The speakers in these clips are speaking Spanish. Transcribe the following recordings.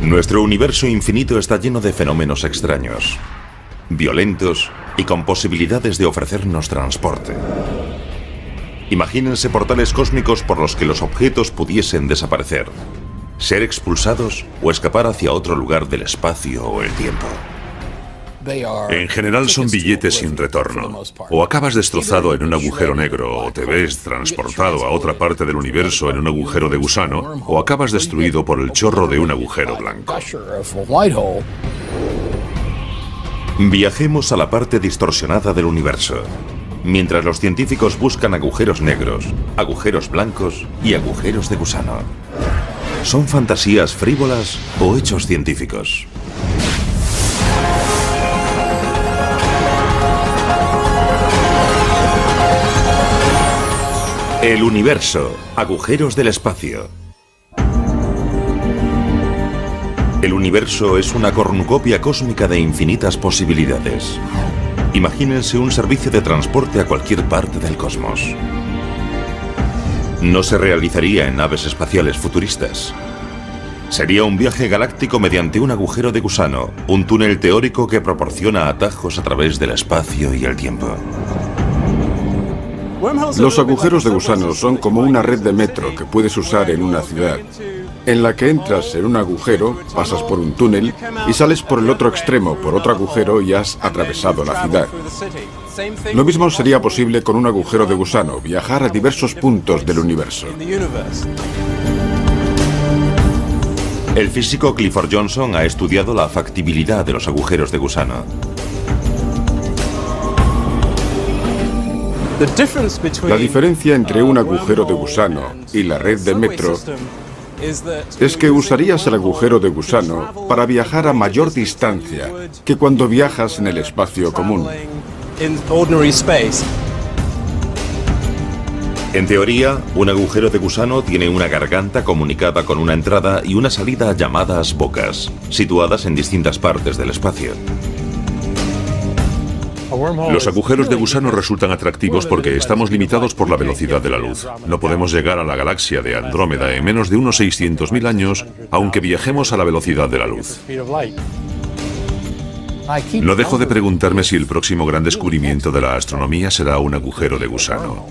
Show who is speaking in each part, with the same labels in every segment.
Speaker 1: Nuestro universo infinito está lleno de fenómenos extraños, violentos y con posibilidades de ofrecernos transporte. Imagínense portales cósmicos por los que los objetos pudiesen desaparecer, ser expulsados o escapar hacia otro lugar del espacio o el tiempo.
Speaker 2: En general son billetes sin retorno. O acabas destrozado en un agujero negro, o te ves transportado a otra parte del universo en un agujero de gusano, o acabas destruido por el chorro de un agujero blanco.
Speaker 1: Viajemos a la parte distorsionada del universo, mientras los científicos buscan agujeros negros, agujeros blancos y agujeros de gusano. ¿Son fantasías frívolas o hechos científicos? El universo, agujeros del espacio. El universo es una cornucopia cósmica de infinitas posibilidades. Imagínense un servicio de transporte a cualquier parte del cosmos. No se realizaría en naves espaciales futuristas. Sería un viaje galáctico mediante un agujero de gusano, un túnel teórico que proporciona atajos a través del espacio y el tiempo.
Speaker 3: Los agujeros de gusano son como una red de metro que puedes usar en una ciudad, en la que entras en un agujero, pasas por un túnel y sales por el otro extremo, por otro agujero y has atravesado la ciudad. Lo mismo sería posible con un agujero de gusano, viajar a diversos puntos del universo.
Speaker 1: El físico Clifford Johnson ha estudiado la factibilidad de los agujeros de gusano.
Speaker 3: La diferencia entre un agujero de gusano y la red de metro es que usarías el agujero de gusano para viajar a mayor distancia que cuando viajas en el espacio común.
Speaker 1: En teoría, un agujero de gusano tiene una garganta comunicada con una entrada y una salida llamadas bocas, situadas en distintas partes del espacio.
Speaker 2: Los agujeros de gusano resultan atractivos porque estamos limitados por la velocidad de la luz. No podemos llegar a la galaxia de Andrómeda en menos de unos 600.000 años, aunque viajemos a la velocidad de la luz. No dejo de preguntarme si el próximo gran descubrimiento de la astronomía será un agujero de gusano.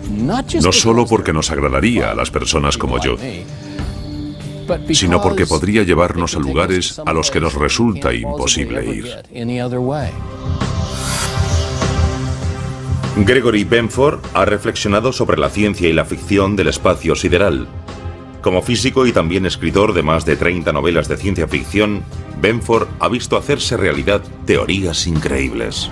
Speaker 2: No solo porque nos agradaría a las personas como yo, sino porque podría llevarnos a lugares a los que nos resulta imposible ir.
Speaker 1: Gregory Benford ha reflexionado sobre la ciencia y la ficción del espacio sideral. Como físico y también escritor de más de 30 novelas de ciencia ficción, Benford ha visto hacerse realidad teorías increíbles.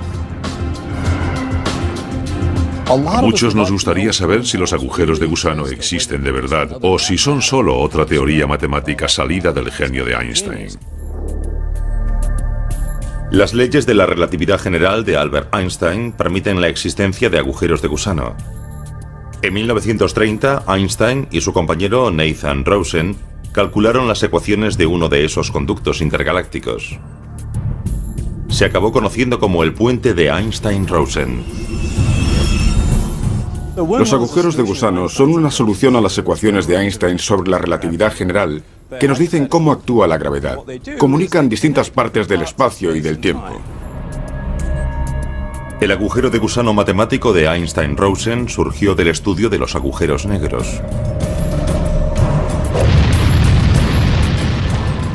Speaker 2: Muchos nos gustaría saber si los agujeros de gusano existen de verdad o si son solo otra teoría matemática salida del genio de Einstein.
Speaker 1: Las leyes de la relatividad general de Albert Einstein permiten la existencia de agujeros de gusano. En 1930, Einstein y su compañero Nathan Rosen calcularon las ecuaciones de uno de esos conductos intergalácticos. Se acabó conociendo como el puente de Einstein-Rosen.
Speaker 3: Los agujeros de gusano son una solución a las ecuaciones de Einstein sobre la relatividad general que nos dicen cómo actúa la gravedad. Comunican distintas partes del espacio y del tiempo.
Speaker 1: El agujero de gusano matemático de Einstein-Rosen surgió del estudio de los agujeros negros.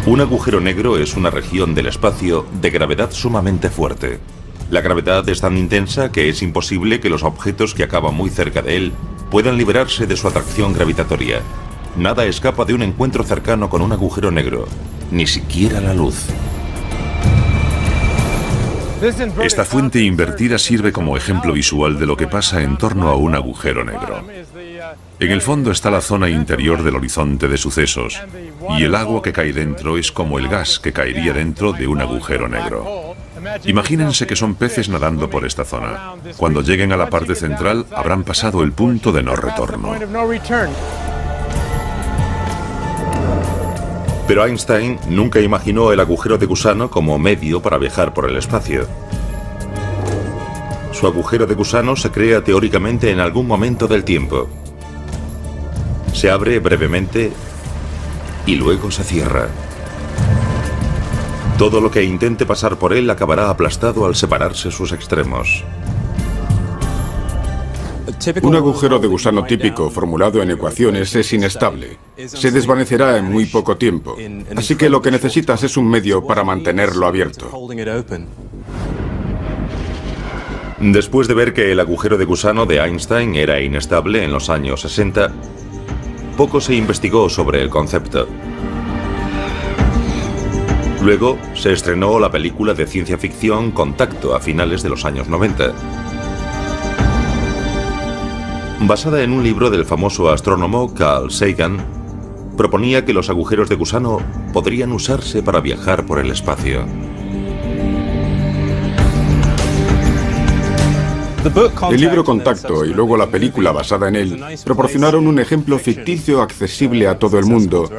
Speaker 1: Un agujero negro es una región del espacio de gravedad sumamente fuerte. La gravedad es tan intensa que es imposible que los objetos que acaban muy cerca de él puedan liberarse de su atracción gravitatoria. Nada escapa de un encuentro cercano con un agujero negro, ni siquiera la luz.
Speaker 2: Esta fuente invertida sirve como ejemplo visual de lo que pasa en torno a un agujero negro. En el fondo está la zona interior del horizonte de sucesos, y el agua que cae dentro es como el gas que caería dentro de un agujero negro. Imagínense que son peces nadando por esta zona. Cuando lleguen a la parte central, habrán pasado el punto de no retorno.
Speaker 1: Pero Einstein nunca imaginó el agujero de gusano como medio para viajar por el espacio. Su agujero de gusano se crea teóricamente en algún momento del tiempo. Se abre brevemente y luego se cierra. Todo lo que intente pasar por él acabará aplastado al separarse sus extremos.
Speaker 3: Un agujero de gusano típico formulado en ecuaciones es inestable. Se desvanecerá en muy poco tiempo. Así que lo que necesitas es un medio para mantenerlo abierto.
Speaker 1: Después de ver que el agujero de gusano de Einstein era inestable en los años 60, poco se investigó sobre el concepto. Luego se estrenó la película de ciencia ficción Contacto a finales de los años 90. Basada en un libro del famoso astrónomo Carl Sagan, proponía que los agujeros de gusano podrían usarse para viajar por el espacio.
Speaker 3: El libro Contacto y luego la película basada en él proporcionaron un ejemplo ficticio accesible a todo el mundo,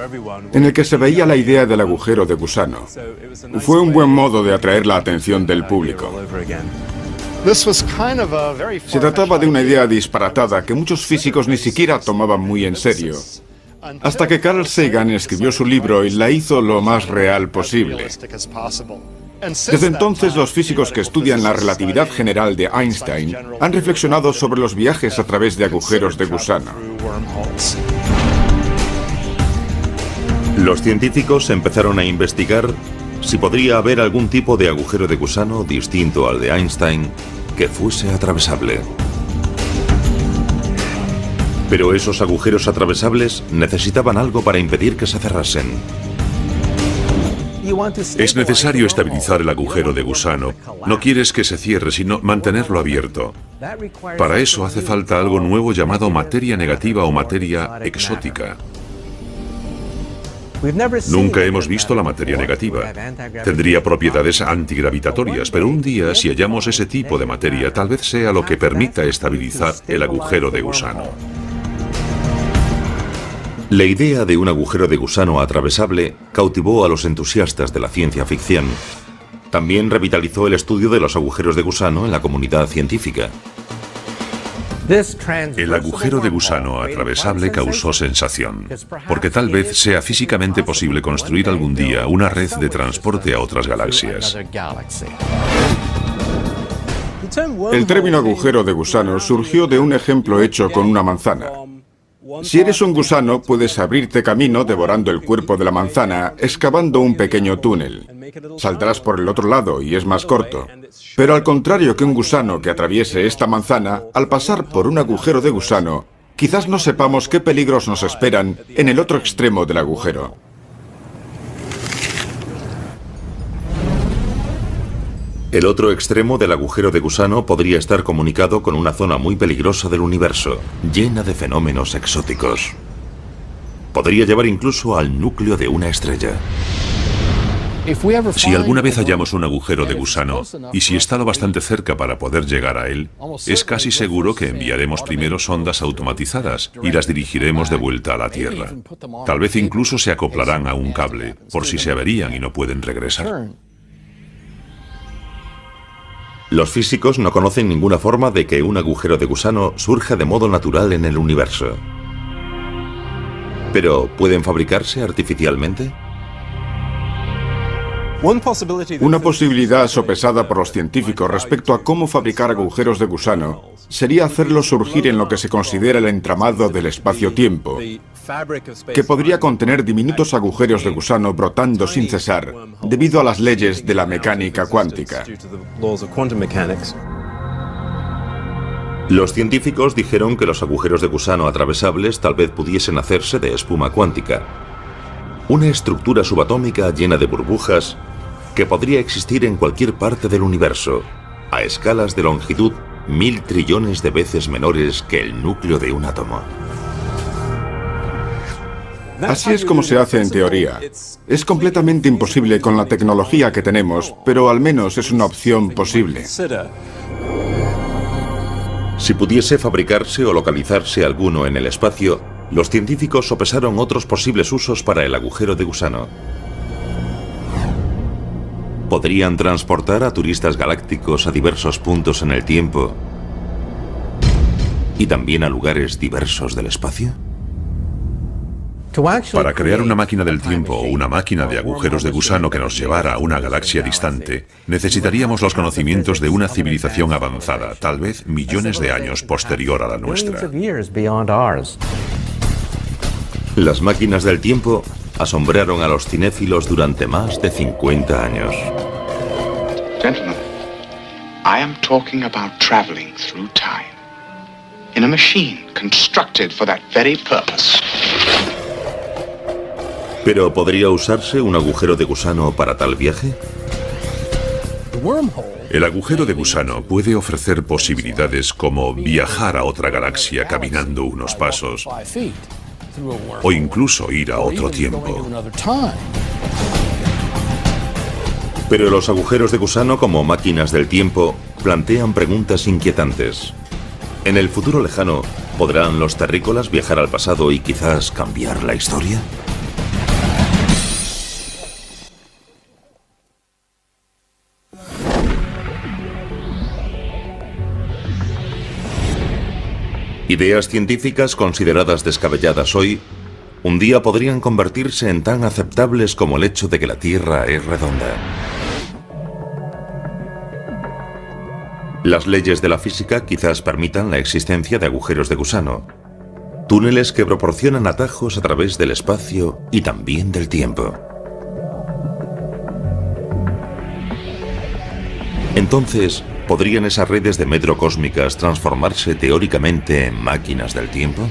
Speaker 3: en el que se veía la idea del agujero de gusano. Fue un buen modo de atraer la atención del público. Se trataba de una idea disparatada que muchos físicos ni siquiera tomaban muy en serio, hasta que Carl Sagan escribió su libro y la hizo lo más real posible. Desde entonces, los físicos que estudian la relatividad general de Einstein han reflexionado sobre los viajes a través de agujeros de gusano.
Speaker 1: Los científicos empezaron a investigar si podría haber algún tipo de agujero de gusano distinto al de Einstein que fuese atravesable. Pero esos agujeros atravesables necesitaban algo para impedir que se cerrasen.
Speaker 2: Es necesario estabilizar el agujero de gusano. No quieres que se cierre, sino mantenerlo abierto. Para eso hace falta algo nuevo llamado materia negativa o materia exótica. Nunca hemos visto la materia negativa. Tendría propiedades antigravitatorias, pero un día, si hallamos ese tipo de materia, tal vez sea lo que permita estabilizar el agujero de gusano.
Speaker 1: La idea de un agujero de gusano atravesable cautivó a los entusiastas de la ciencia ficción. También revitalizó el estudio de los agujeros de gusano en la comunidad científica.
Speaker 2: El agujero de gusano atravesable causó sensación, porque tal vez sea físicamente posible construir algún día una red de transporte a otras galaxias.
Speaker 3: El término agujero de gusano surgió de un ejemplo hecho con una manzana. Si eres un gusano, puedes abrirte camino devorando el cuerpo de la manzana, excavando un pequeño túnel. Saldrás por el otro lado y es más corto. Pero al contrario que un gusano que atraviese esta manzana, al pasar por un agujero de gusano, quizás no sepamos qué peligros nos esperan en el otro extremo del agujero.
Speaker 1: El otro extremo del agujero de gusano podría estar comunicado con una zona muy peligrosa del universo, llena de fenómenos exóticos. Podría llevar incluso al núcleo de una estrella.
Speaker 2: Si alguna vez hallamos un agujero de gusano, y si está lo bastante cerca para poder llegar a él, es casi seguro que enviaremos primero sondas automatizadas y las dirigiremos de vuelta a la Tierra. Tal vez incluso se acoplarán a un cable, por si se averían y no pueden regresar.
Speaker 1: Los físicos no conocen ninguna forma de que un agujero de gusano surja de modo natural en el universo. ¿Pero pueden fabricarse artificialmente?
Speaker 3: Una posibilidad sopesada por los científicos respecto a cómo fabricar agujeros de gusano sería hacerlos surgir en lo que se considera el entramado del espacio-tiempo, que podría contener diminutos agujeros de gusano brotando sin cesar debido a las leyes de la mecánica cuántica.
Speaker 1: Los científicos dijeron que los agujeros de gusano atravesables tal vez pudiesen hacerse de espuma cuántica, una estructura subatómica llena de burbujas que podría existir en cualquier parte del universo, a escalas de longitud 1000 trillones de veces menores que el núcleo de un átomo.
Speaker 3: Así es como se hace en teoría. Es completamente imposible con la tecnología que tenemos, pero al menos es una opción posible.
Speaker 1: Si pudiese fabricarse o localizarse alguno en el espacio, los científicos sopesaron otros posibles usos para el agujero de gusano. ¿Podrían transportar a turistas galácticos a diversos puntos en el tiempo y también a lugares diversos del espacio?
Speaker 2: Para crear una máquina del tiempo o una máquina de agujeros de gusano que nos llevara a una galaxia distante, necesitaríamos los conocimientos de una civilización avanzada, tal vez millones de años posterior a la nuestra.
Speaker 1: Las máquinas del tiempo asombraron a los cinéfilos durante más de 50 años.
Speaker 4: Gentlemen, I am talking about traveling through time in a machine constructed for that very purpose.
Speaker 1: ¿Pero podría usarse un agujero de gusano para tal viaje?
Speaker 2: El agujero de gusano puede ofrecer posibilidades como viajar a otra galaxia caminando unos pasos o incluso ir a otro tiempo.
Speaker 1: Pero los agujeros de gusano como máquinas del tiempo plantean preguntas inquietantes. En el futuro lejano, ¿podrán los terrícolas viajar al pasado y quizás cambiar la historia? Ideas científicas consideradas descabelladas hoy, un día podrían convertirse en tan aceptables como el hecho de que la Tierra es redonda. Las leyes de la física quizás permitan la existencia de agujeros de gusano, túneles que proporcionan atajos a través del espacio y también del tiempo. Entonces, ¿podrían esas redes de metro cósmicas transformarse teóricamente en máquinas del tiempo?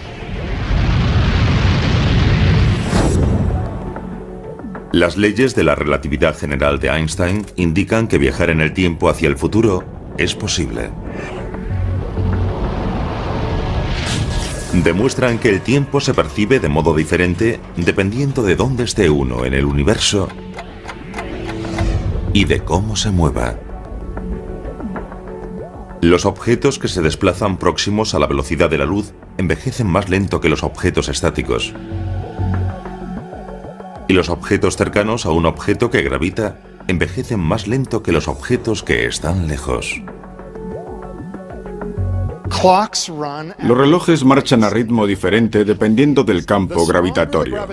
Speaker 1: Las leyes de la relatividad general de Einstein indican que viajar en el tiempo hacia el futuro es posible. Demuestran que el tiempo se percibe de modo diferente dependiendo de dónde esté uno en el universo y de cómo se mueva. Los objetos que se desplazan próximos a la velocidad de la luz envejecen más lento que los objetos estáticos. Y los objetos cercanos a un objeto que gravita envejecen más lento que los objetos que están lejos.
Speaker 3: Los relojes marchan a ritmo diferente dependiendo del campo gravitatorio.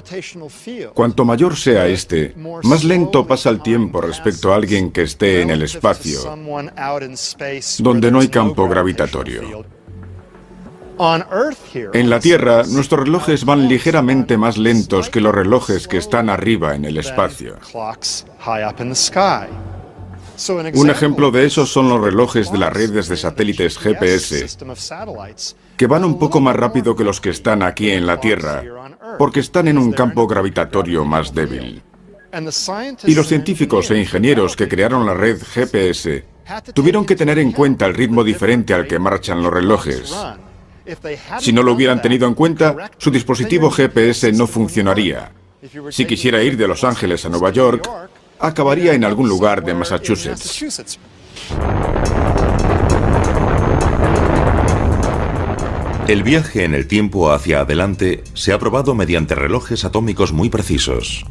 Speaker 3: Cuanto mayor sea este, más lento pasa el tiempo respecto a alguien que esté en el espacio, donde no hay campo gravitatorio. En la Tierra, nuestros relojes van ligeramente más lentos que los relojes que están arriba en el espacio. Un ejemplo de eso son los relojes de las redes de satélites GPS, que van un poco más rápido que los que están aquí en la Tierra, porque están en un campo gravitatorio más débil. Y los científicos e ingenieros que crearon la red GPS tuvieron que tener en cuenta el ritmo diferente al que marchan los relojes. Si no lo hubieran tenido en cuenta, su dispositivo GPS no funcionaría. Si quisiera ir de Los Ángeles a Nueva York, acabaría en algún lugar de Massachusetts.
Speaker 1: El viaje en el tiempo hacia adelante se ha probado mediante relojes atómicos muy precisos.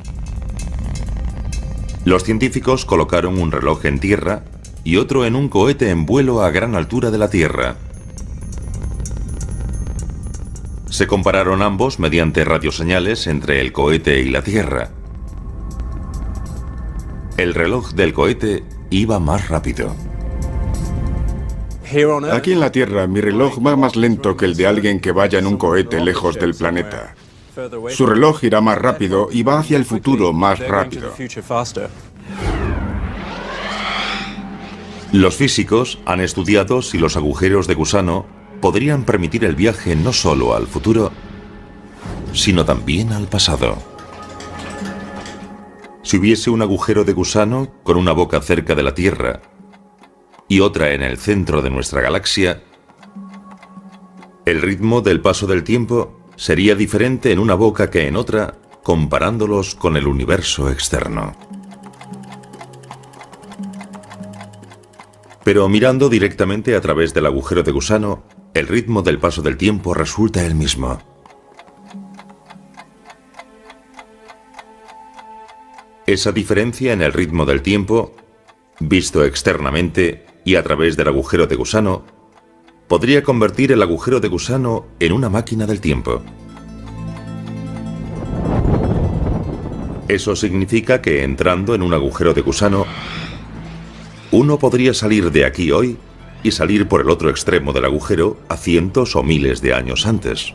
Speaker 1: Los científicos colocaron un reloj en tierra y otro en un cohete en vuelo a gran altura de la Tierra. Se compararon ambos mediante radioseñales entre el cohete y la Tierra. El reloj del cohete iba más rápido.
Speaker 3: Aquí en la Tierra, mi reloj va más lento que el de alguien que vaya en un cohete lejos del planeta. Su reloj irá más rápido y va hacia el futuro más rápido.
Speaker 1: Los físicos han estudiado si los agujeros de gusano podrían permitir el viaje no solo al futuro, sino también al pasado. Si hubiese un agujero de gusano con una boca cerca de la Tierra y otra en el centro de nuestra galaxia, el ritmo del paso del tiempo sería diferente en una boca que en otra, comparándolos con el universo externo. Pero mirando directamente a través del agujero de gusano, el ritmo del paso del tiempo resulta el mismo. Esa diferencia en el ritmo del tiempo, visto externamente y a través del agujero de gusano, podría convertir el agujero de gusano en una máquina del tiempo. Eso significa que entrando en un agujero de gusano, uno podría salir de aquí hoy y salir por el otro extremo del agujero a cientos o miles de años antes.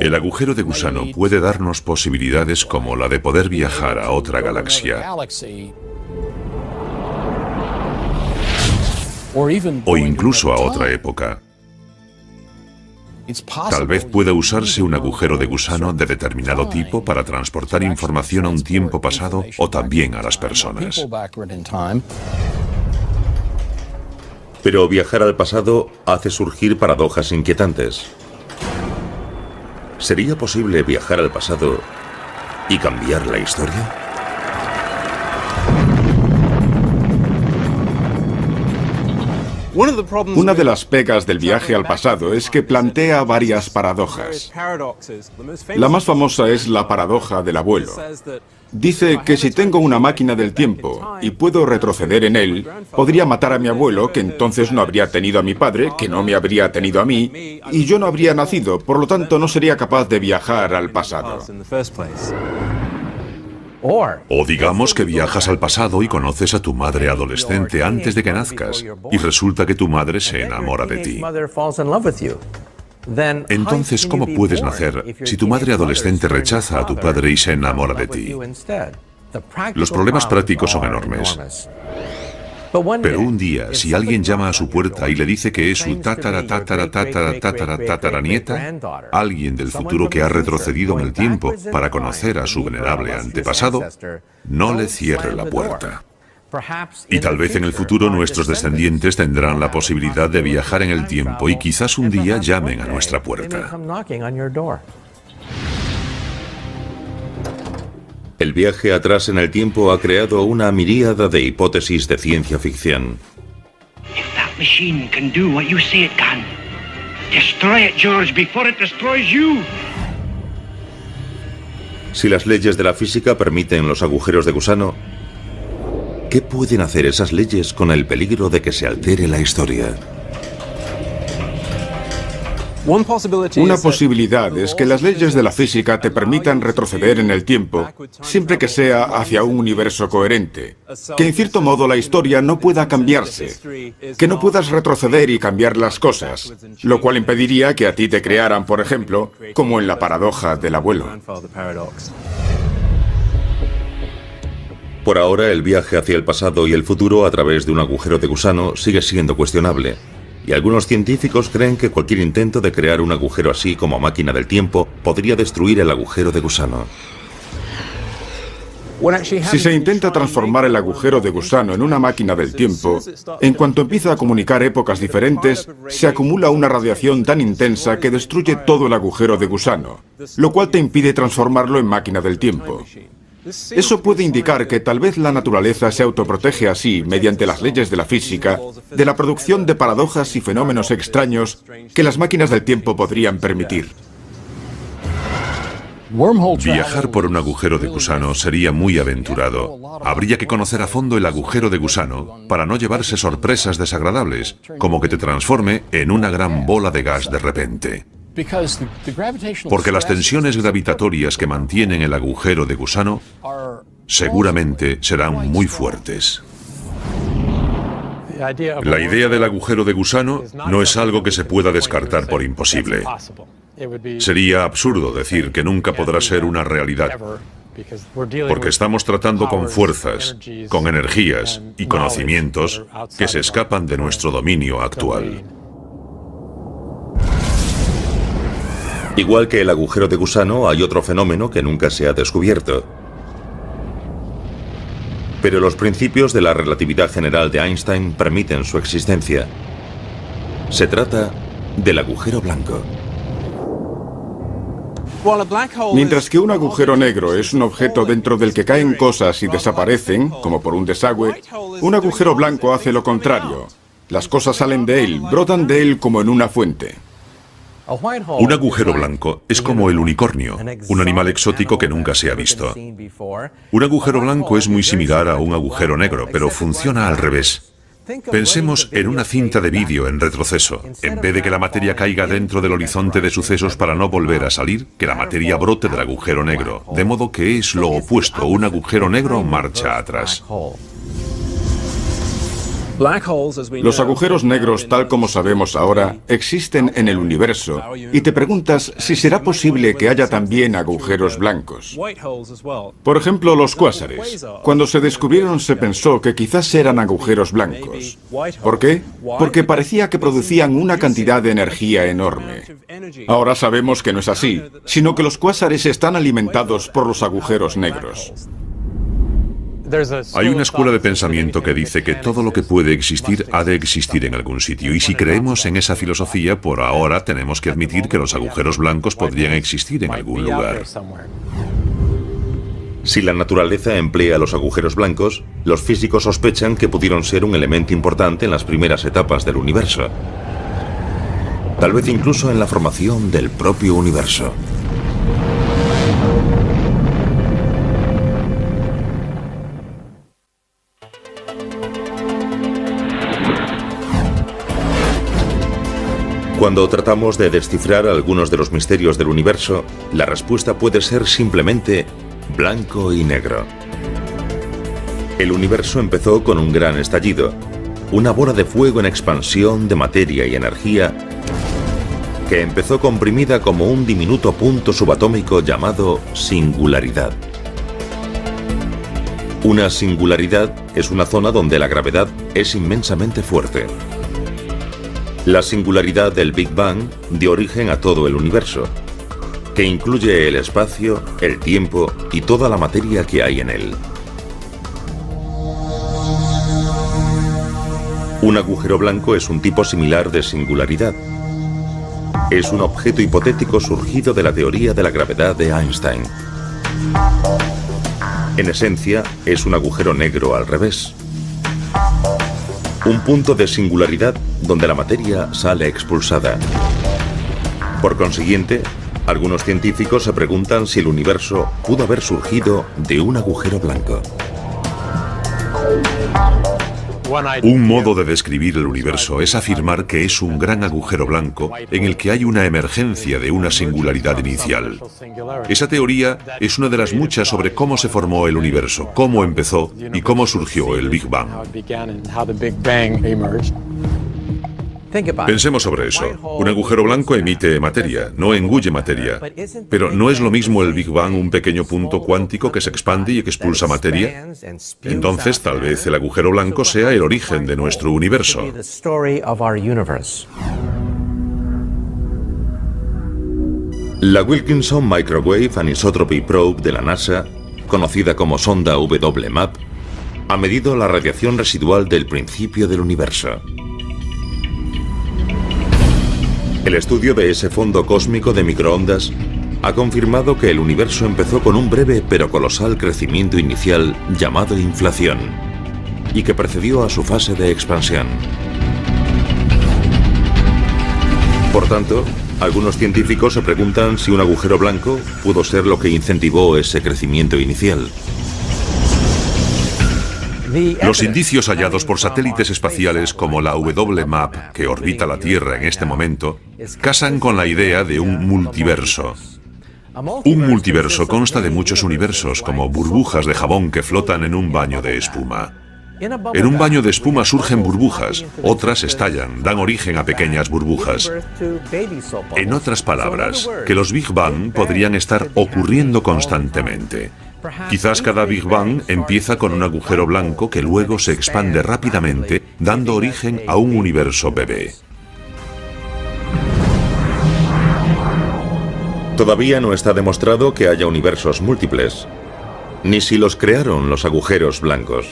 Speaker 2: El agujero de gusano puede darnos posibilidades como la de poder viajar a otra galaxia o incluso a otra época. Tal vez pueda usarse un agujero de gusano de determinado tipo para transportar información a un tiempo pasado o también a las personas.
Speaker 1: Pero viajar al pasado hace surgir paradojas inquietantes. ¿Sería posible viajar al pasado y cambiar la historia?
Speaker 3: Una de las pegas del viaje al pasado es que plantea varias paradojas. La más famosa es la paradoja del abuelo. Dice que si tengo una máquina del tiempo y puedo retroceder en él, podría matar a mi abuelo, que entonces no habría tenido a mi padre, que no me habría tenido a mí, y yo no habría nacido, por lo tanto no sería capaz de viajar al pasado.
Speaker 2: O digamos que viajas al pasado y conoces a tu madre adolescente antes de que nazcas y resulta que tu madre se enamora de ti. Entonces, ¿cómo puedes nacer si tu madre adolescente rechaza a tu padre y se enamora de ti? Los problemas prácticos son enormes. Pero un día, si alguien llama a su puerta y le dice que es su tataranieta, alguien del futuro que ha retrocedido en el tiempo para conocer a su venerable antepasado, no le cierre la puerta. Y tal vez en el futuro nuestros descendientes tendrán la posibilidad de viajar en el tiempo y quizás un día llamen a nuestra puerta.
Speaker 1: El viaje atrás en el tiempo ha creado una miríada de hipótesis de ciencia ficción.
Speaker 5: If that machine can do what you say it can, destroy it, George, before it destroys you.
Speaker 1: Si las leyes de la física permiten los agujeros de gusano, ¿qué pueden hacer esas leyes con el peligro de que se altere la historia?
Speaker 3: Una posibilidad es que las leyes de la física te permitan retroceder en el tiempo, siempre que sea hacia un universo coherente. Que en cierto modo la historia no pueda cambiarse, que no puedas retroceder y cambiar las cosas, lo cual impediría que a ti te crearan, por ejemplo, como en la paradoja del abuelo.
Speaker 1: Por ahora, el viaje hacia el pasado y el futuro a través de un agujero de gusano sigue siendo cuestionable. Y algunos científicos creen que cualquier intento de crear un agujero así como máquina del tiempo podría destruir el agujero de gusano.
Speaker 3: Si se intenta transformar el agujero de gusano en una máquina del tiempo, en cuanto empieza a comunicar épocas diferentes, se acumula una radiación tan intensa que destruye todo el agujero de gusano, lo cual te impide transformarlo en máquina del tiempo. Eso puede indicar que tal vez la naturaleza se autoprotege así, mediante las leyes de la física, de la producción de paradojas y fenómenos extraños que las máquinas del tiempo podrían permitir.
Speaker 2: Viajar por un agujero de gusano sería muy aventurado. Habría que conocer a fondo el agujero de gusano para no llevarse sorpresas desagradables, como que te transforme en una gran bola de gas de repente. Porque las tensiones gravitatorias que mantienen el agujero de gusano seguramente serán muy fuertes. La idea del agujero de gusano no es algo que se pueda descartar por imposible. Sería absurdo decir que nunca podrá ser una realidad, porque estamos tratando con fuerzas, con energías y conocimientos que se escapan de nuestro dominio actual.
Speaker 1: Igual que el agujero de gusano, hay otro fenómeno que nunca se ha descubierto. Pero los principios de la relatividad general de Einstein permiten su existencia. Se trata del agujero blanco.
Speaker 3: Mientras que un agujero negro es un objeto dentro del que caen cosas y desaparecen, como por un desagüe, un agujero blanco hace lo contrario. Las cosas salen de él, brotan de él como en una fuente.
Speaker 2: Un agujero blanco es como el unicornio, un animal exótico que nunca se ha visto. Un agujero blanco es muy similar a un agujero negro, pero funciona al revés. Pensemos en una cinta de vídeo en retroceso. En vez de que la materia caiga dentro del horizonte de sucesos para no volver a salir, que la materia brote del agujero negro. De modo que es lo opuesto, un agujero negro marcha atrás.
Speaker 3: Los agujeros negros, tal como sabemos ahora, existen en el universo, y te preguntas si será posible que haya también agujeros blancos. Por ejemplo, los cuásares. Cuando se descubrieron se pensó que quizás eran agujeros blancos. ¿Por qué? Porque parecía que producían una cantidad de energía enorme. Ahora sabemos que no es así, sino que los cuásares están alimentados por los agujeros negros.
Speaker 2: Hay una escuela de pensamiento que dice que todo lo que puede existir ha de existir en algún sitio, y si creemos en esa filosofía, por ahora tenemos que admitir que los agujeros blancos podrían existir en algún lugar.
Speaker 1: Si la naturaleza emplea los agujeros blancos, los físicos sospechan que pudieron ser un elemento importante en las primeras etapas del universo. Tal vez incluso en la formación del propio universo. Cuando tratamos de descifrar algunos de los misterios del universo, la respuesta puede ser simplemente blanco y negro. El universo empezó con un gran estallido, una bola de fuego en expansión de materia y energía que empezó comprimida como un diminuto punto subatómico llamado singularidad. Una singularidad es una zona donde la gravedad es inmensamente fuerte. La singularidad del Big Bang dio origen a todo el universo, que incluye el espacio, el tiempo y toda la materia que hay en él. Un agujero blanco es un tipo similar de singularidad. Es un objeto hipotético surgido de la teoría de la gravedad de Einstein. En esencia, es un agujero negro al revés. Un punto de singularidad donde la materia sale expulsada. Por consiguiente, algunos científicos se preguntan si el universo pudo haber surgido de un agujero blanco.
Speaker 2: Un modo de describir el universo es afirmar que es un gran agujero blanco en el que hay una emergencia de una singularidad inicial. Esa teoría es una de las muchas sobre cómo se formó el universo, cómo empezó y cómo surgió el Big Bang. Pensemos sobre eso. Un agujero blanco emite materia, no engulle materia. Pero ¿no es lo mismo el Big Bang un pequeño punto cuántico que se expande y que expulsa materia? Entonces, tal vez el agujero blanco sea el origen de nuestro universo.
Speaker 1: La Wilkinson Microwave Anisotropy Probe de la NASA, conocida como sonda WMAP, ha medido la radiación residual del principio del universo. El estudio de ese fondo cósmico de microondas ha confirmado que el universo empezó con un breve pero colosal crecimiento inicial llamado inflación, y que precedió a su fase de expansión. Por tanto, algunos científicos se preguntan si un agujero blanco pudo ser lo que incentivó ese crecimiento inicial.
Speaker 2: Los indicios hallados por satélites espaciales como la WMAP, que orbita la Tierra en este momento, casan con la idea de un multiverso. Un multiverso consta de muchos universos, como burbujas de jabón que flotan en un baño de espuma. En un baño de espuma surgen burbujas, otras estallan, dan origen a pequeñas burbujas. En otras palabras, que los Big Bang podrían estar ocurriendo constantemente. Quizás cada Big Bang empieza con un agujero blanco que luego se expande rápidamente, dando origen a un universo bebé.
Speaker 1: Todavía no está demostrado que haya universos múltiples, ni si los crearon los agujeros blancos.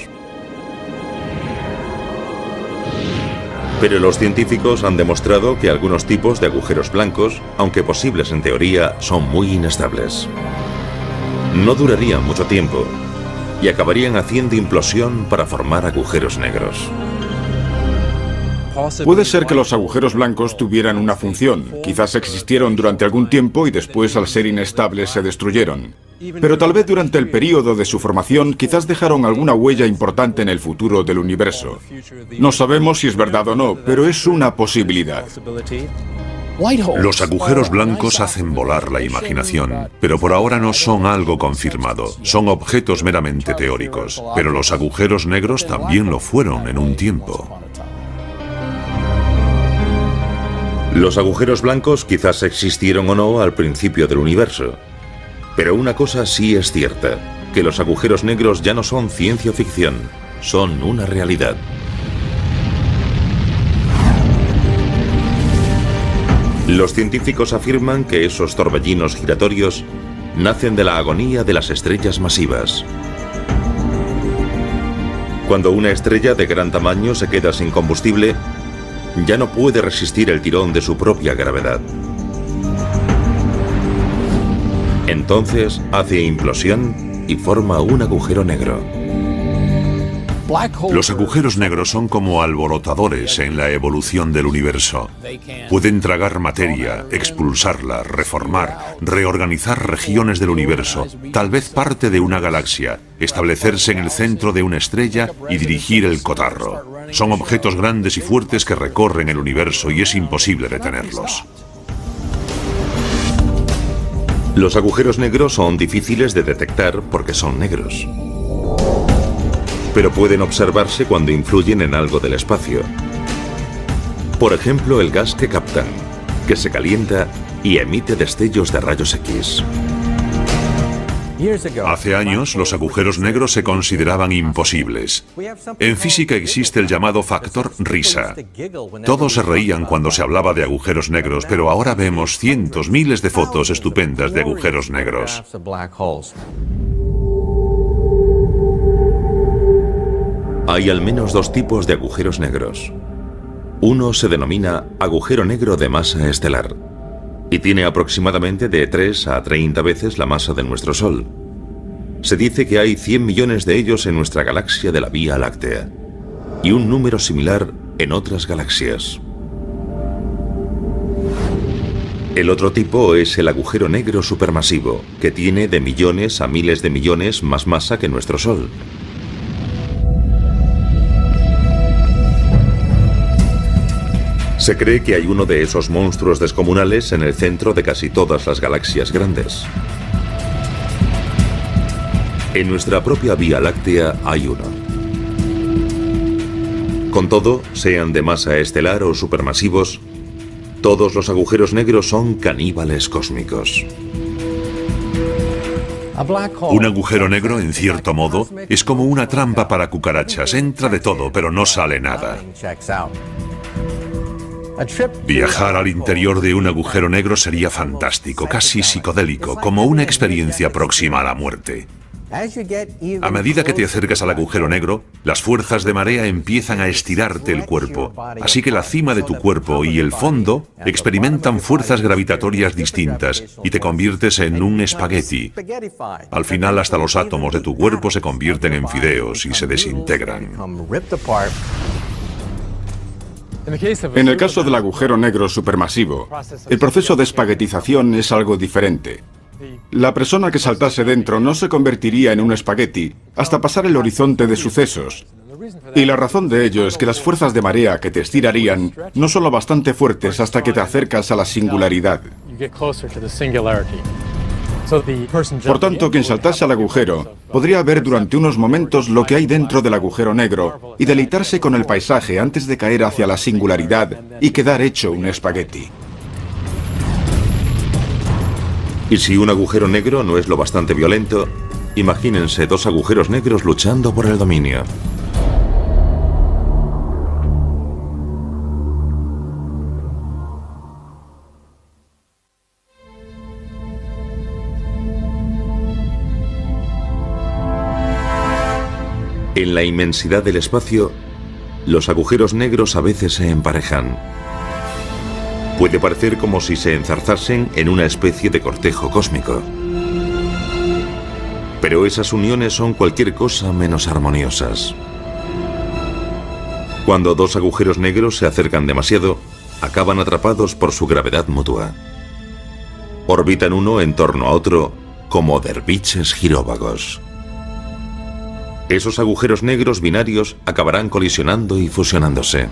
Speaker 1: Pero los científicos han demostrado que algunos tipos de agujeros blancos, aunque posibles en teoría, son muy inestables. No durarían mucho tiempo y acabarían haciendo implosión para formar agujeros negros.
Speaker 3: Puede ser que los agujeros blancos tuvieran una función. Quizás existieron durante algún tiempo y después, al ser inestables, se destruyeron. Pero tal vez durante el período de su formación, quizás dejaron alguna huella importante en el futuro del universo. No sabemos si es verdad o no, pero es una posibilidad.
Speaker 2: Los agujeros blancos hacen volar la imaginación, pero por ahora no son algo confirmado. Son objetos meramente teóricos. Pero los agujeros negros también lo fueron en un tiempo.
Speaker 1: Los agujeros blancos quizás existieron o no al principio del universo. Pero una cosa sí es cierta, que los agujeros negros ya no son ciencia ficción, son una realidad. Los científicos afirman que esos torbellinos giratorios nacen de la agonía de las estrellas masivas. Cuando una estrella de gran tamaño se queda sin combustible, ya no puede resistir el tirón de su propia gravedad. Entonces hace implosión y forma un agujero negro.
Speaker 2: Los agujeros negros son como alborotadores en la evolución del universo. Pueden tragar materia, expulsarla, reformar, reorganizar regiones del universo, tal vez parte de una galaxia, establecerse en el centro de una estrella y dirigir el cotarro. Son objetos grandes y fuertes que recorren el universo y es imposible detenerlos.
Speaker 1: Los agujeros negros son difíciles de detectar porque son negros. Pero pueden observarse cuando influyen en algo del espacio. Por ejemplo, el gas que captan, que se calienta y emite destellos de rayos X.
Speaker 2: Hace años, los agujeros negros se consideraban imposibles. En física existe el llamado factor risa. Todos se reían cuando se hablaba de agujeros negros, pero ahora vemos cientos, miles de fotos estupendas de agujeros negros.
Speaker 1: Hay al menos dos tipos de agujeros negros. Uno se denomina agujero negro de masa estelar y tiene aproximadamente de 3 a 30 veces la masa de nuestro Sol. Se dice que hay 100 millones de ellos en nuestra galaxia de la Vía Láctea y un número similar en otras galaxias. El otro tipo es el agujero negro supermasivo, que tiene de millones a miles de millones más masa que nuestro Sol. Se cree que hay uno de esos monstruos descomunales en el centro de casi todas las galaxias grandes. En nuestra propia Vía Láctea hay uno. Con todo, sean de masa estelar o supermasivos, todos los agujeros negros son caníbales cósmicos.
Speaker 2: Un agujero negro, en cierto modo, es como una trampa para cucarachas. Entra de todo, pero no sale nada. Viajar al interior de un agujero negro sería fantástico, casi psicodélico, como una experiencia próxima a la muerte. A medida que te acercas al agujero negro, las fuerzas de marea empiezan a estirarte el cuerpo, así que la cima de tu cuerpo y el fondo experimentan fuerzas gravitatorias distintas y te conviertes en un espagueti. Al final, hasta los átomos de tu cuerpo se convierten en fideos y se desintegran.
Speaker 3: En el caso del agujero negro supermasivo, el proceso de espaguetización es algo diferente. La persona que saltase dentro no se convertiría en un espagueti hasta pasar el horizonte de sucesos. Y la razón de ello es que las fuerzas de marea que te estirarían no son lo bastante fuertes hasta que te acercas a la singularidad. Por tanto, quien saltase al agujero podría ver durante unos momentos lo que hay dentro del agujero negro y deleitarse con el paisaje antes de caer hacia la singularidad y quedar hecho un espagueti.
Speaker 1: Y si un agujero negro no es lo bastante violento, imagínense dos agujeros negros luchando por el dominio. En la inmensidad del espacio, los agujeros negros a veces se emparejan. Puede parecer como si se enzarzasen en una especie de cortejo cósmico. Pero esas uniones son cualquier cosa menos armoniosas. Cuando dos agujeros negros se acercan demasiado, acaban atrapados por su gravedad mutua. Orbitan uno en torno a otro como derviches giróvagos. Esos agujeros negros binarios acabarán colisionando y fusionándose.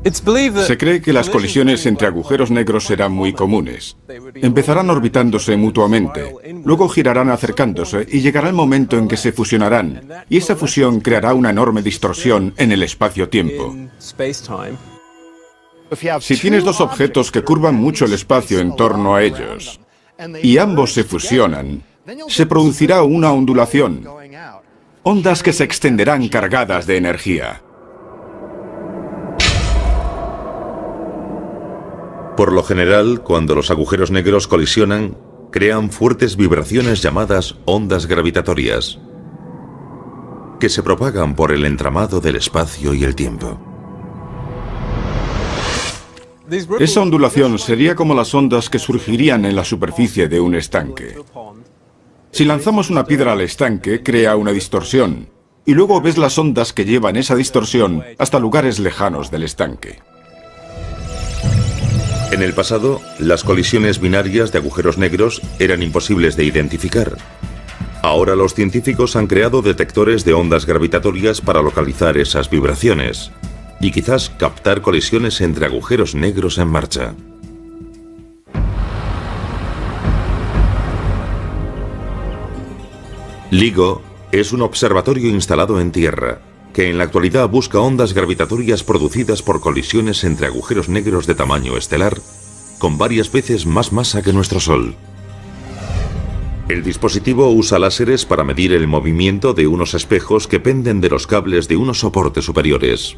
Speaker 3: Se cree que las colisiones entre agujeros negros serán muy comunes. Empezarán orbitándose mutuamente, luego girarán acercándose y llegará el momento en que se fusionarán, y esa fusión creará una enorme distorsión en el espacio-tiempo. Si tienes dos objetos que curvan mucho el espacio en torno a ellos, y ambos se fusionan, se producirá una ondulación, ondas que se extenderán cargadas de energía.
Speaker 1: Por lo general, cuando los agujeros negros colisionan, crean fuertes vibraciones llamadas ondas gravitatorias, que se propagan por el entramado del espacio y el tiempo.
Speaker 3: Esa ondulación sería como las ondas que surgirían en la superficie de un estanque. Si lanzamos una piedra al estanque, crea una distorsión, y luego ves las ondas que llevan esa distorsión hasta lugares lejanos del estanque.
Speaker 1: En el pasado, las colisiones binarias de agujeros negros eran imposibles de identificar. Ahora los científicos han creado detectores de ondas gravitatorias para localizar esas vibraciones y quizás captar colisiones entre agujeros negros en marcha. LIGO es un observatorio instalado en tierra que en la actualidad busca ondas gravitatorias producidas por colisiones entre agujeros negros de tamaño estelar, con varias veces más masa que nuestro Sol. El dispositivo usa láseres para medir el movimiento de unos espejos que penden de los cables de unos soportes superiores.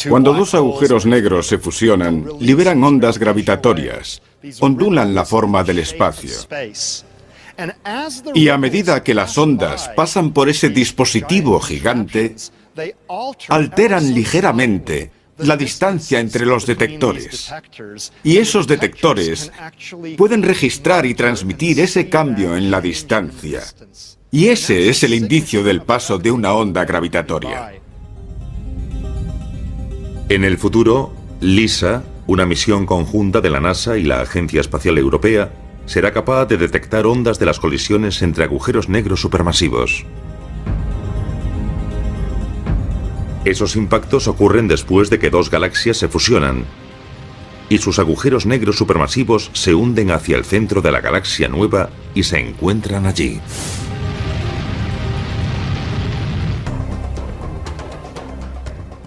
Speaker 3: Cuando dos agujeros negros se fusionan, liberan ondas gravitatorias, ondulan la forma del espacio. Y a medida que las ondas pasan por ese dispositivo gigante, alteran ligeramente la distancia entre los detectores. Y esos detectores pueden registrar y transmitir ese cambio en la distancia. Y ese es el indicio del paso de una onda gravitatoria.
Speaker 1: En el futuro, LISA, una misión conjunta de la NASA y la Agencia Espacial Europea, será capaz de detectar ondas de las colisiones entre agujeros negros supermasivos. Esos impactos ocurren después de que dos galaxias se fusionan y sus agujeros negros supermasivos se hunden hacia el centro de la galaxia nueva y se encuentran allí.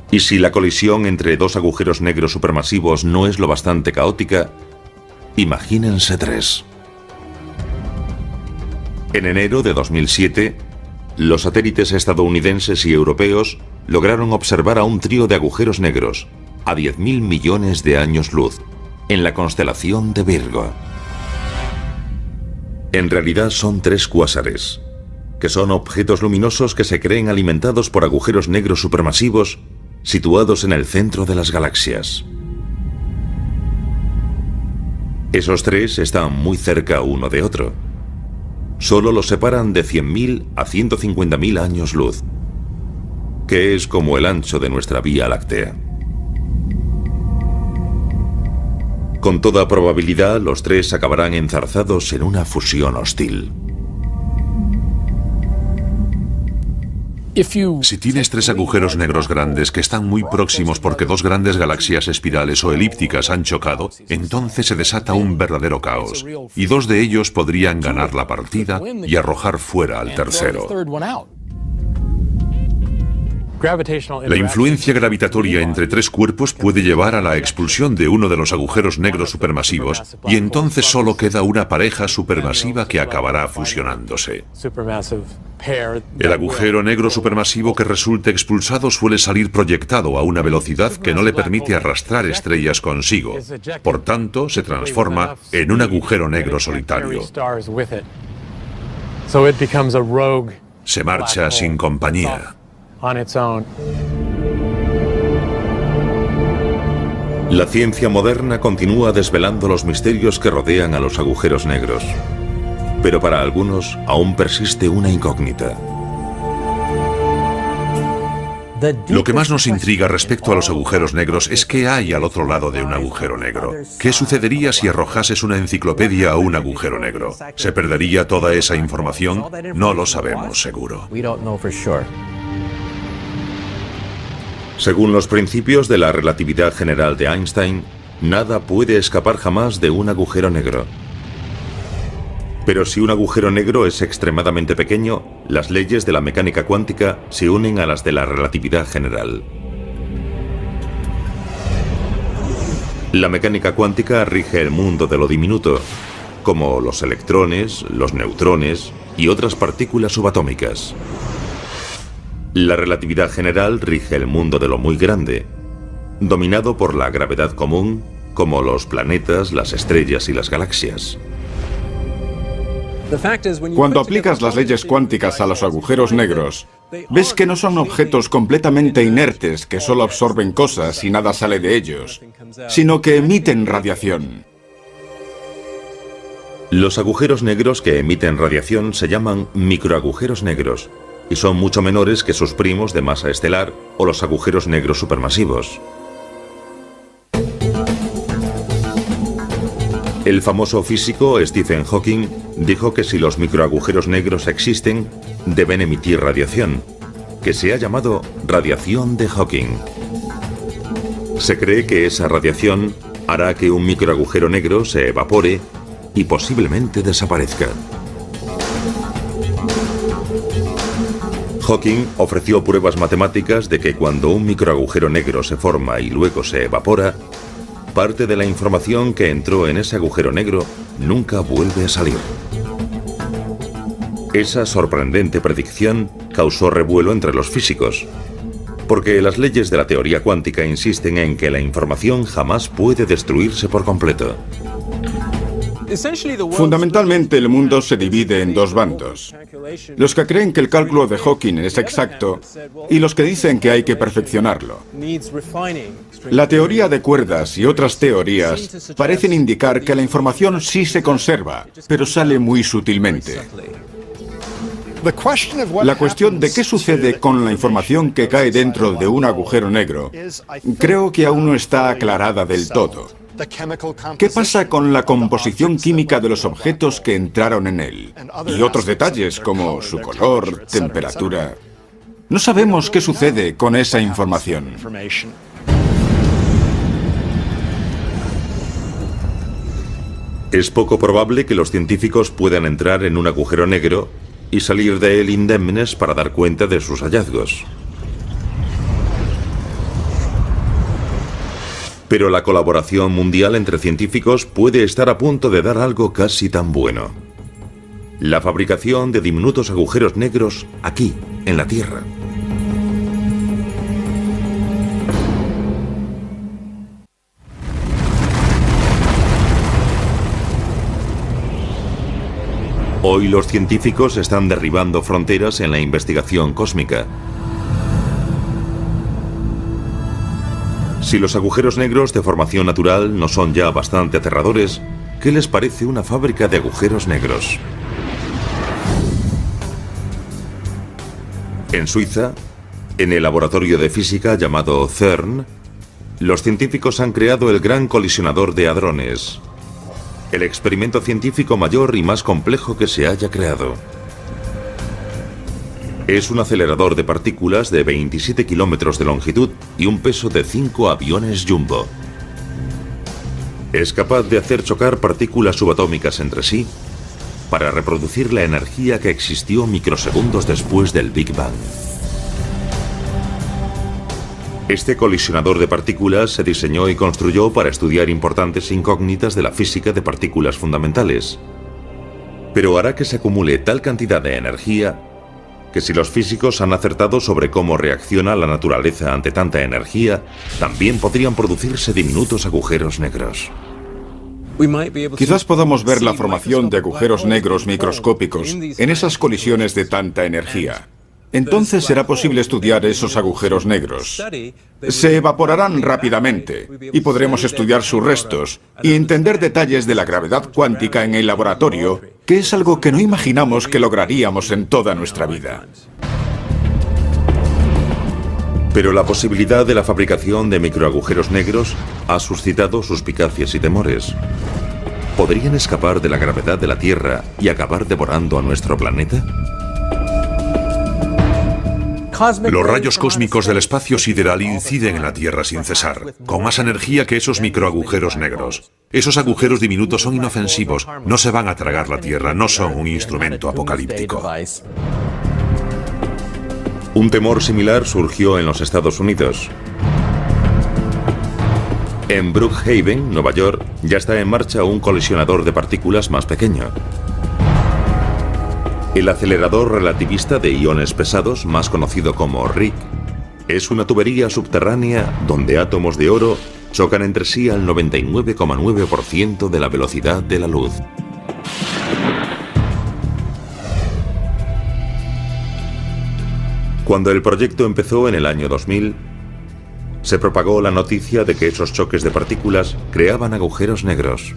Speaker 1: Y si la colisión entre dos agujeros negros supermasivos no es lo bastante caótica, imagínense tres. En enero de 2007, los satélites estadounidenses y europeos lograron observar a un trío de agujeros negros a 10.000 millones de años luz en la constelación de Virgo. En realidad son tres cuásares, que son objetos luminosos que se creen alimentados por agujeros negros supermasivos situados en el centro de las galaxias. Esos tres están muy cerca uno de otro. Solo los separan de 100.000 a 150.000 años luz, que es como el ancho de nuestra Vía Láctea. Con toda probabilidad, los tres acabarán enzarzados en una fusión hostil.
Speaker 2: Si tienes tres agujeros negros grandes que están muy próximos porque dos grandes galaxias espirales o elípticas han chocado, entonces se desata un verdadero caos, y dos de ellos podrían ganar la partida y arrojar fuera al tercero. La influencia gravitatoria entre tres cuerpos puede llevar a la expulsión de uno de los agujeros negros supermasivos, y entonces solo queda una pareja supermasiva que acabará fusionándose. El agujero negro supermasivo que resulte expulsado suele salir proyectado a una velocidad que no le permite arrastrar estrellas consigo. Por tanto, se transforma en un agujero negro solitario. Se marcha sin compañía.
Speaker 1: La ciencia moderna continúa desvelando los misterios que rodean a los agujeros negros, pero para algunos aún persiste una incógnita.
Speaker 2: Lo que más nos intriga respecto a los agujeros negros es qué hay al otro lado de un agujero negro. ¿Qué sucedería si arrojases una enciclopedia a un agujero negro? ¿Se perdería toda esa información? No lo sabemos seguro.
Speaker 1: Según los principios de la relatividad general de Einstein, nada puede escapar jamás de un agujero negro. Pero si un agujero negro es extremadamente pequeño, las leyes de la mecánica cuántica se unen a las de la relatividad general. La mecánica cuántica rige el mundo de lo diminuto, como los electrones, los neutrones y otras partículas subatómicas. La relatividad general rige el mundo de lo muy grande, dominado por la gravedad común, como los planetas, las estrellas y las galaxias.
Speaker 3: Cuando aplicas las leyes cuánticas a los agujeros negros, ves que no son objetos completamente inertes que solo absorben cosas y nada sale de ellos, sino que emiten radiación.
Speaker 1: Los agujeros negros que emiten radiación se llaman microagujeros negros y son mucho menores que sus primos de masa estelar o los agujeros negros supermasivos. El famoso físico Stephen Hawking dijo que si los microagujeros negros existen, deben emitir radiación, que se ha llamado radiación de Hawking. Se cree que esa radiación hará que un microagujero negro se evapore y posiblemente desaparezca. Hawking ofreció pruebas matemáticas de que cuando un microagujero negro se forma y luego se evapora, parte de la información que entró en ese agujero negro nunca vuelve a salir. Esa sorprendente predicción causó revuelo entre los físicos, porque las leyes de la teoría cuántica insisten en que la información jamás puede destruirse por completo.
Speaker 3: Fundamentalmente, el mundo se divide en dos bandos. Los que creen que el cálculo de Hawking es exacto y los que dicen que hay que perfeccionarlo. La teoría de cuerdas y otras teorías parecen indicar que la información sí se conserva, pero sale muy sutilmente. La cuestión de qué sucede con la información que cae dentro de un agujero negro, creo que aún no está aclarada del todo. ¿Qué pasa con la composición química de los objetos que entraron en él? Y otros detalles como su color, temperatura. No sabemos qué sucede con esa información.
Speaker 1: Es poco probable que los científicos puedan entrar en un agujero negro y salir de él indemnes para dar cuenta de sus hallazgos. Pero la colaboración mundial entre científicos puede estar a punto de dar algo casi tan bueno. La fabricación de diminutos agujeros negros aquí, en la Tierra. Hoy los científicos están derribando fronteras en la investigación cósmica. Si los agujeros negros de formación natural no son ya bastante aterradores, ¿qué les parece una fábrica de agujeros negros? En Suiza, en el laboratorio de física llamado CERN, los científicos han creado el Gran Colisionador de Hadrones, el experimento científico mayor y más complejo que se haya creado. Es un acelerador de partículas de 27 kilómetros de longitud y un peso de 5 aviones Jumbo. Es capaz de hacer chocar partículas subatómicas entre sí para reproducir la energía que existió microsegundos después del Big Bang. Este colisionador de partículas se diseñó y construyó para estudiar importantes incógnitas de la física de partículas fundamentales, pero hará que se acumule tal cantidad de energía que si los físicos han acertado sobre cómo reacciona la naturaleza ante tanta energía, también podrían producirse diminutos agujeros negros.
Speaker 3: Quizás podamos ver la formación de agujeros negros microscópicos en esas colisiones de tanta energía. Entonces será posible estudiar esos agujeros negros. Se evaporarán rápidamente y podremos estudiar sus restos y entender detalles de la gravedad cuántica en el laboratorio, que es algo que no imaginamos que lograríamos en toda nuestra vida.
Speaker 1: Pero la posibilidad de la fabricación de microagujeros negros ha suscitado suspicacias y temores. ¿Podrían escapar de la gravedad de la Tierra y acabar devorando a nuestro planeta?
Speaker 2: Los rayos cósmicos del espacio sideral inciden en la Tierra sin cesar, con más energía que esos microagujeros negros. Esos agujeros diminutos son inofensivos, no se van a tragar la Tierra, no son un instrumento apocalíptico.
Speaker 1: Un temor similar surgió en los Estados Unidos. En Brookhaven, Nueva York, ya está en marcha un colisionador de partículas más pequeño. El acelerador relativista de iones pesados, más conocido como RIC, es una tubería subterránea donde átomos de oro chocan entre sí al 99,9% de la velocidad de la luz. Cuando el proyecto empezó en el año 2000, se propagó la noticia de que esos choques de partículas creaban agujeros negros.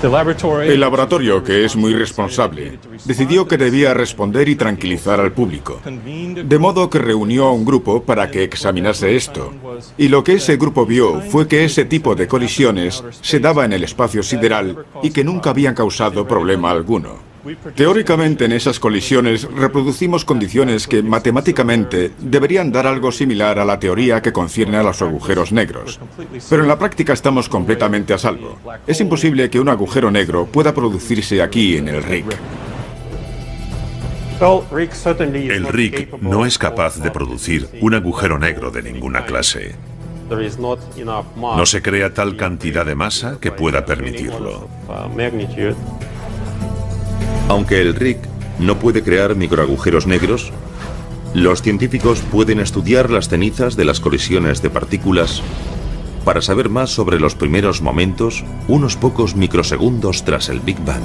Speaker 3: El laboratorio, que es muy responsable, decidió que debía responder y tranquilizar al público. De modo que reunió a un grupo para que examinase esto. Y lo que ese grupo vio fue que ese tipo de colisiones se daba en el espacio sideral y que nunca habían causado problema alguno. Teóricamente, en esas colisiones reproducimos condiciones que matemáticamente deberían dar algo similar a la teoría que concierne a los agujeros negros. Pero en la práctica estamos completamente a salvo. Es imposible que un agujero negro pueda producirse aquí en el RIC.
Speaker 2: El RIC no es capaz de producir un agujero negro de ninguna clase. No se crea tal cantidad de masa que pueda permitirlo.
Speaker 1: Aunque el RIC no puede crear microagujeros negros, los científicos pueden estudiar las cenizas de las colisiones de partículas para saber más sobre los primeros momentos, unos pocos microsegundos tras el Big Bang.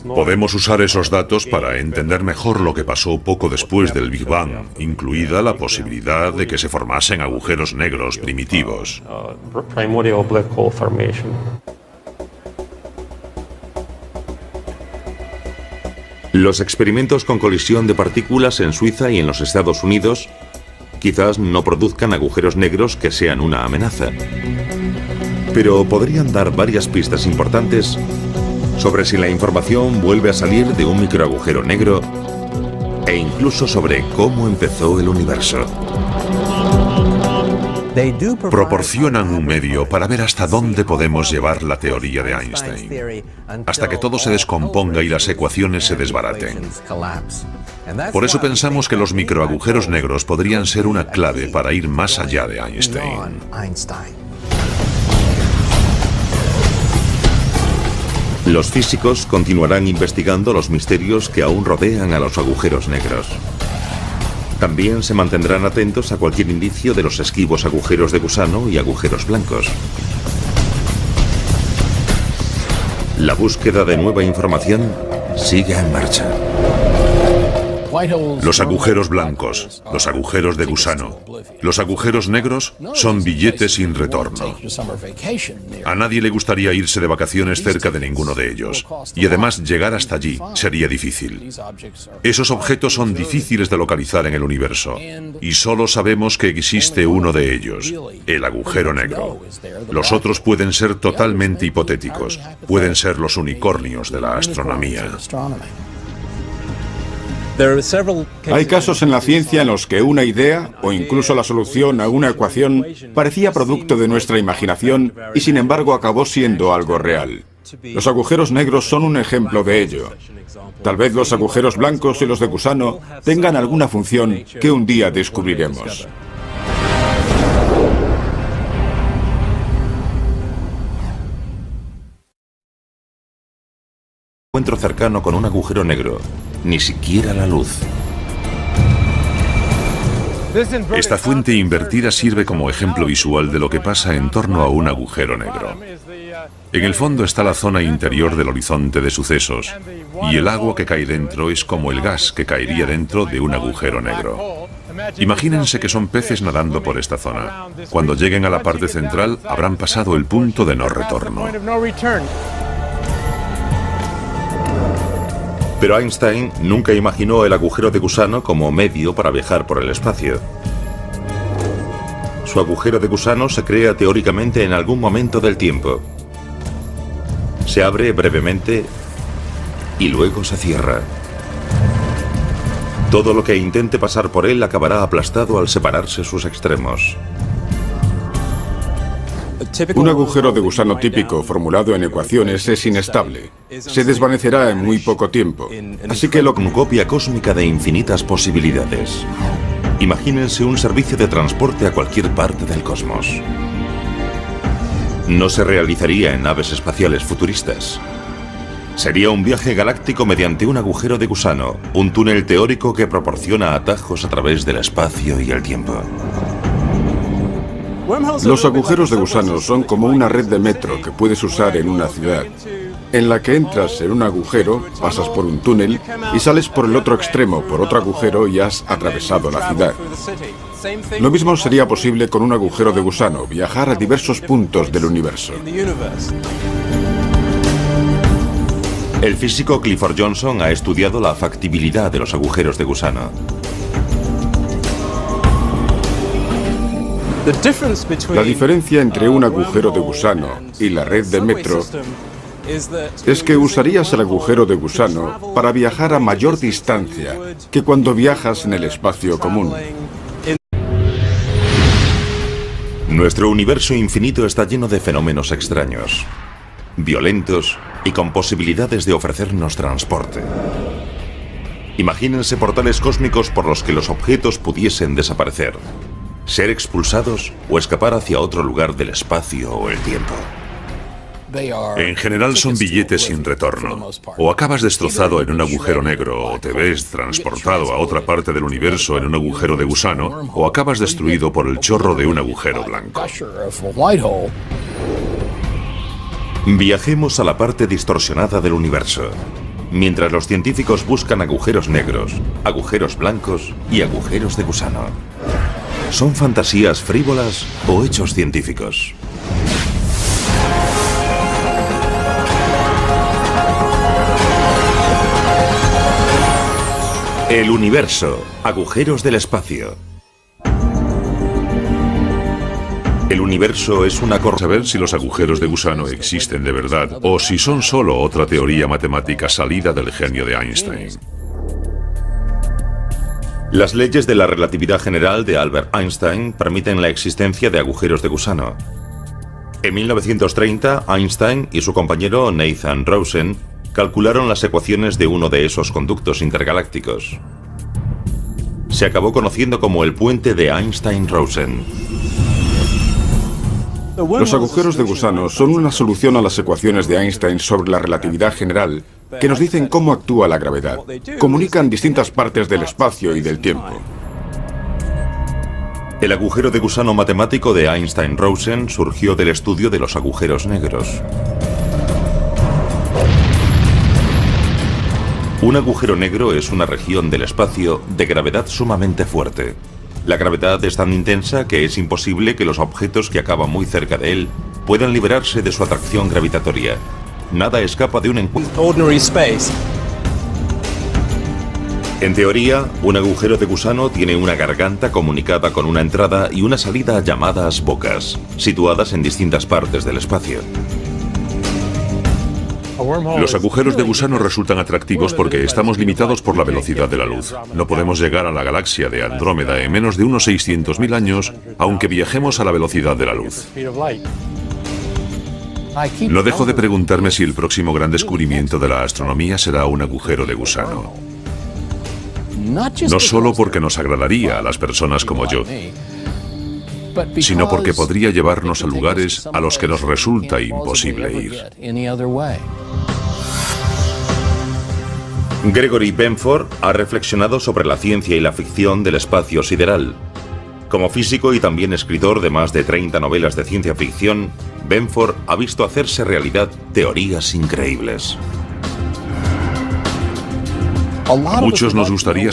Speaker 2: Podemos usar esos datos para entender mejor lo que pasó poco después del Big Bang, incluida la posibilidad de que se formasen agujeros negros primitivos.
Speaker 1: Los experimentos con colisión de partículas en Suiza y en los Estados Unidos quizás no produzcan agujeros negros que sean una amenaza, pero podrían dar varias pistas importantes sobre si la información vuelve a salir de un microagujero negro e incluso sobre cómo empezó el universo.
Speaker 2: Proporcionan un medio para ver hasta dónde podemos llevar la teoría de Einstein, hasta que todo se descomponga y las ecuaciones se desbaraten. Por eso pensamos que los microagujeros negros podrían ser una clave para ir más allá de Einstein.
Speaker 1: Los físicos continuarán investigando los misterios que aún rodean a los agujeros negros. También se mantendrán atentos a cualquier indicio de los esquivos agujeros de gusano y agujeros blancos. La búsqueda de nueva información sigue en marcha.
Speaker 2: Los agujeros blancos, los agujeros de gusano, los agujeros negros son billetes sin retorno. A nadie le gustaría irse de vacaciones cerca de ninguno de ellos. Y además llegar hasta allí sería difícil. Esos objetos son difíciles de localizar en el universo. Y solo sabemos que existe uno de ellos, el agujero negro. Los otros pueden ser totalmente hipotéticos. Pueden ser los unicornios de la astronomía.
Speaker 3: Hay casos en la ciencia en los que una idea, o incluso la solución a una ecuación, parecía producto de nuestra imaginación y sin embargo acabó siendo algo real. Los agujeros negros son un ejemplo de ello. Tal vez los agujeros blancos y los de gusano tengan alguna función que un día descubriremos.
Speaker 1: Encuentro cercano con un agujero negro, ni siquiera la luz.
Speaker 2: Esta fuente invertida sirve como ejemplo visual de lo que pasa en torno a un agujero negro. En el fondo está la zona interior del horizonte de sucesos, y el agua que cae dentro es como el gas que caería dentro de un agujero negro. Imagínense que son peces nadando por esta zona. Cuando lleguen a la parte central, habrán pasado el punto de no retorno.
Speaker 1: Pero Einstein nunca imaginó el agujero de gusano como medio para viajar por el espacio. Su agujero de gusano se crea teóricamente en algún momento del tiempo. Se abre brevemente y luego se cierra. Todo lo que intente pasar por él acabará aplastado al separarse sus extremos.
Speaker 3: Un agujero de gusano típico formulado en ecuaciones es inestable. Se desvanecerá en muy poco tiempo. Así que
Speaker 1: Con copia cósmica de infinitas posibilidades. Imagínense un servicio de transporte a cualquier parte del cosmos. No se realizaría en naves espaciales futuristas. Sería un viaje galáctico mediante un agujero de gusano, un túnel teórico que proporciona atajos a través del espacio y el tiempo.
Speaker 3: los agujeros de gusano son como una red de metro que puedes usar en una ciudad, en la que entras en un agujero, pasas por un túnel y sales por el otro extremo por otro agujero y has atravesado la ciudad. Lo mismo sería posible con un agujero de gusano, viajar a diversos puntos del universo.
Speaker 1: El físico Clifford Johnson ha estudiado la factibilidad de los agujeros de gusano.
Speaker 3: La diferencia entre un agujero de gusano y la red de metro es que usarías el agujero de gusano para viajar a mayor distancia que cuando viajas en el espacio común.
Speaker 1: Nuestro universo infinito está lleno de fenómenos extraños, violentos y con posibilidades de ofrecernos transporte. Imagínense portales cósmicos por los que los objetos pudiesen desaparecer, ser expulsados o escapar hacia otro lugar del espacio o el tiempo.
Speaker 2: En general son billetes sin retorno. O acabas destrozado en un agujero negro, o te ves transportado a otra parte del universo en un agujero de gusano, o acabas destruido por el chorro de un agujero blanco.
Speaker 1: Viajemos a la parte distorsionada del universo, mientras los científicos buscan agujeros negros, agujeros blancos y agujeros de gusano. ¿Son fantasías frívolas o hechos científicos? El universo, agujeros del espacio. El universo es una
Speaker 2: Saber si los agujeros de gusano existen de verdad o si son solo otra teoría matemática salida del genio de Einstein.
Speaker 1: Las leyes de la relatividad general de Albert Einstein permiten la existencia de agujeros de gusano. En 1930, Einstein y su compañero Nathan Rosen calcularon las ecuaciones de uno de esos conductos intergalácticos. Se acabó conociendo como el puente de Einstein-Rosen.
Speaker 3: Los agujeros de gusano son una solución a las ecuaciones de Einstein sobre la relatividad general que nos dicen cómo actúa la gravedad. Comunican distintas partes del espacio y del tiempo.
Speaker 1: El agujero de gusano matemático de Einstein-Rosen surgió del estudio de los agujeros negros. Un agujero negro es una región del espacio de gravedad sumamente fuerte. La gravedad es tan intensa que es imposible que los objetos que acaban muy cerca de él puedan liberarse de su atracción gravitatoria. Nada escapa de un encuentro. En teoría, un agujero de gusano tiene una garganta comunicada con una entrada y una salida llamadas bocas, situadas en distintas partes del espacio.
Speaker 2: Los agujeros de gusano resultan atractivos porque estamos limitados por la velocidad de la luz. No podemos llegar a la galaxia de Andrómeda en menos de unos 600.000 años, aunque viajemos a la velocidad de la luz. No dejo de preguntarme si el próximo gran descubrimiento de la astronomía será un agujero de gusano. No solo porque nos agradaría a las personas como yo, sino porque podría llevarnos a lugares a los que nos resulta imposible ir.
Speaker 1: Gregory Benford ha reflexionado sobre la ciencia y la ficción del espacio sideral. Como físico y también escritor de más de 30 novelas de ciencia ficción, Benford ha visto hacerse realidad teorías increíbles.
Speaker 2: Muchos nos gustaría